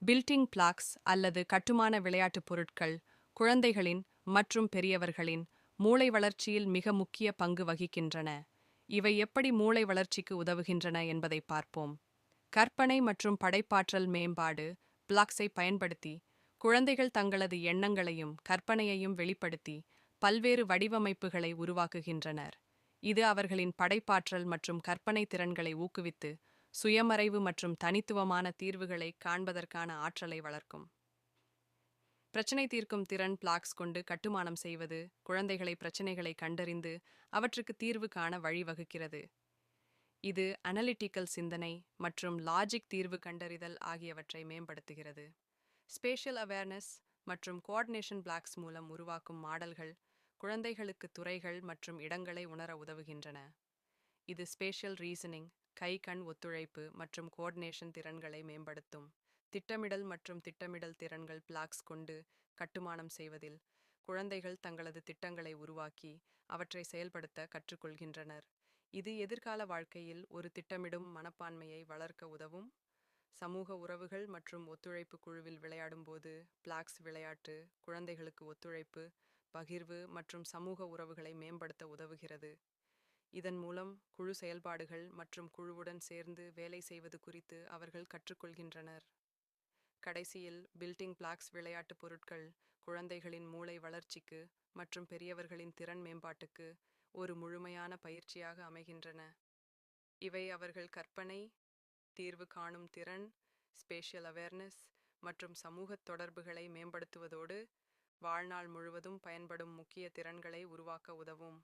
Building blocks அல்லது கட்டுமான விளையாட்டுப் பொருட்கள் குழந்தைகளின் மற்றும் பெரியவர்களின் மூளை வளர்ச்சியில் மிக முக்கிய பங்கு வகிக்கின்றன. இவை எப்படி மூளை வளர்ச்சிக்கு உதவுகின்றன என்பதை பார்ப்போம். கற்பனை மற்றும் படைப்பாற்றல் மேம்பாடு. பிளாக்ஸை பயன்படுத்தி குழந்தைகள் தங்களது எண்ணங்களையும் கற்பனையையும் வெளிப்படுத்தி பல்வேறு வடிவமைப்புகளை உருவாக்குகின்றனர். இது அவர்களின் படைப்பாற்றல் மற்றும் கற்பனை திறன்களை ஊக்குவித்து சுயமறைவு மற்றும் தனித்துவமான தீர்வுகளை காண்பதற்கான ஆற்றலை வளர்க்கும். பிரச்சினை தீர்க்கும் திறன். பிளாக்ஸ் கொண்டு கட்டுமானம் செய்வது குழந்தைகளை பிரச்சினைகளை கண்டறிந்து அவற்றுக்கு தீர்வு காண வழிவகுக்கிறது. இது அனலிட்டிக்கல் சிந்தனை மற்றும் லாஜிக் தீர்வு கண்டறிதல் ஆகியவற்றை மேம்படுத்துகிறது. ஸ்பேஷியல் அவேர்னஸ் மற்றும் கோஆர்டினேஷன். பிளாக்ஸ் மூலம் உருவாக்கும் மாடல்கள் குழந்தைகளுக்கு துறைகள் மற்றும் இடங்களை உணர உதவுகின்றன. இது ஸ்பேஷியல் ரீசனிங், கை-கண் ஒத்துழைப்பு மற்றும் கோஆர்டினேஷன் திறன்களை மேம்படுத்தும். திட்டமிடல் மற்றும் திட்டமிடல் திறன்கள். பிளாக்ஸ் கொண்டு கட்டுமானம் செய்வதில் குழந்தைகள் தங்களது திட்டங்களை உருவாக்கி அவற்றை செயல்படுத்த கற்றுக்கொள்கின்றனர். இது எதிர்கால வாழ்க்கையில் ஒரு திட்டமிடும் மனப்பான்மையை வளர்க்க உதவும். சமூக உறவுகள் மற்றும் ஒத்துழைப்பு. குழுவில் விளையாடும்போது பிளாக்ஸ் விளையாட்டு குழந்தைகளுக்கு ஒத்துழைப்பு, பகிர்வு மற்றும் சமூக உறவுகளை மேம்படுத்த உதவுகிறது. இதன் மூலம் குழு செயல்பாடுகள் மற்றும் குழுவுடன் சேர்ந்து வேலை செய்வது குறித்து அவர்கள் கற்றுக்கொள்கின்றனர். கடைசியில், பில்டிங் பிளாக்ஸ் விளையாட்டுப் பொருட்கள் குழந்தைகளின் மூளை வளர்ச்சிக்கு மற்றும் பெரியவர்களின் திறன் மேம்பாட்டுக்கு ஒரு முழுமையான பயிற்சியாக அமைகின்றன. இவை அவர்கள் கற்பனை, தீர்வு காணும் திறன், ஸ்பேஷியல் அவேர்னஸ் மற்றும் சமூகத் தொடர்புகளை மேம்படுத்துவதோடு வாழ்நாள் முழுவதும் பயன்படும் முக்கிய திறன்களை உருவாக்க உதவும்.